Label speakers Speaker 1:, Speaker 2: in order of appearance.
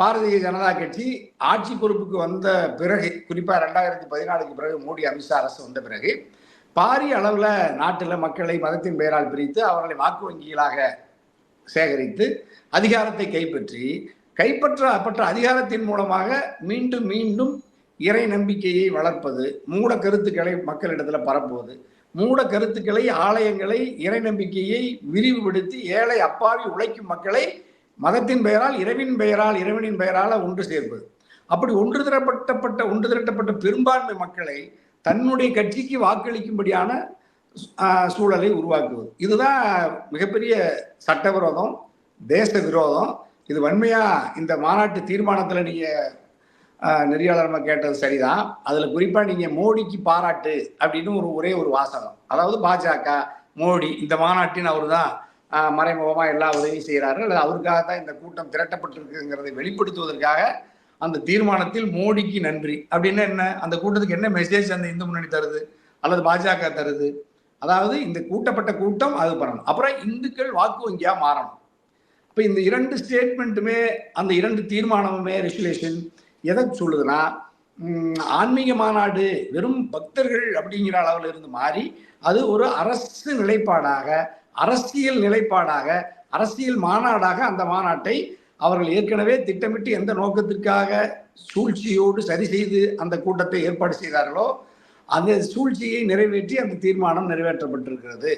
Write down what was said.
Speaker 1: பாரதிய ஜனதா கட்சி ஆட்சி பொறுப்புக்கு வந்த பிறகு, குறிப்பாக 2014க்கு பிறகு மோடி அமித்ஷா அரசு வந்த பிறகு பாரிய அளவில் நாட்டில் மக்களை மதத்தின் பெயரால் பிரித்து அவர்களை வாக்கு வங்கிகளாக சேகரித்து அதிகாரத்தை கைப்பற்றப்பட்ட அதிகாரத்தின் மூலமாக மீண்டும் மீண்டும் இறை நம்பிக்கையை வளர்ப்பது, மூட கருத்துக்களை மக்களிடத்தில் பரப்புவது, மூட கருத்துக்களை, ஆலயங்களை, இறை நம்பிக்கையை விரிவுபடுத்தி ஏழை அப்பாவி உழைக்கும் மக்களை மதத்தின் பெயரால், இறைவனின் பெயரால் ஒன்று சேர்ப்பது. அப்படி ஒன்று திரட்டப்பட்ட பெரும்பான்மை மக்களை தன்னுடைய கட்சிக்கு வாக்களிக்கும்படியான சூழலை உருவாக்குவது. இதுதான் மிகப்பெரிய சட்டவிரோதம், தேச விரோதம். இது வன்மையா இந்த மாநாட்டு தீர்மானத்தில் நீங்க நெறியாளர்மா கேட்டது சரிதான். அதுல குறிப்பா நீங்க மோடிக்கு பாராட்டு அப்படின்னு ஒரே ஒரு வாசகம், அதாவது பாஜக மோடி இந்த மாநாட்டின் அவர் தான் மறைமுகமா எல்லா உதவியும் செய்யறாரு, அல்லது அவருக்காகத்தான் இந்த கூட்டம் திரட்டப்பட்டிருக்குங்கிறதை வெளிப்படுத்துவதற்காக அந்த தீர்மானத்தில் மோடிக்கு நன்றி அப்படின்னு என்ன, அந்த கூட்டத்துக்கு என்ன மெசேஜ் அந்த இந்து முன்னணி தருது அல்லது பாஜக தருது? அதாவது இந்த கூட்டப்பட்ட கூட்டம் அது பண்ணணும், அப்புறம் இந்துக்கள் வாக்கு வங்கியா மாறணும். இப்ப இந்த இரண்டு ஸ்டேட்மெண்ட்டுமே, அந்த இரண்டு தீர்மானமுமே ரெசுலேஷன் எதை சொல்லுதுன்னா, ஆன்மீக மாநாடு வெறும் பக்தர்கள் அப்படிங்கிற அளவில் இருந்து மாறி அது ஒரு அரசு நிலைப்பாடாக, அரசியல் நிலைப்பாடாக, அரசியல் மாநாடாக அந்த மாநாட்டை அவர்கள் ஏற்கனவே திட்டமிட்டு எந்த நோக்கத்திற்காக சூழ்ச்சியோடு சரி செய்து அந்த கூட்டத்தை ஏற்பாடு செய்தார்களோ அந்த சூழ்ச்சியை நிறைவேற்றி அந்த தீர்மானம் நிறைவேற்றப்பட்டிருக்கிறது.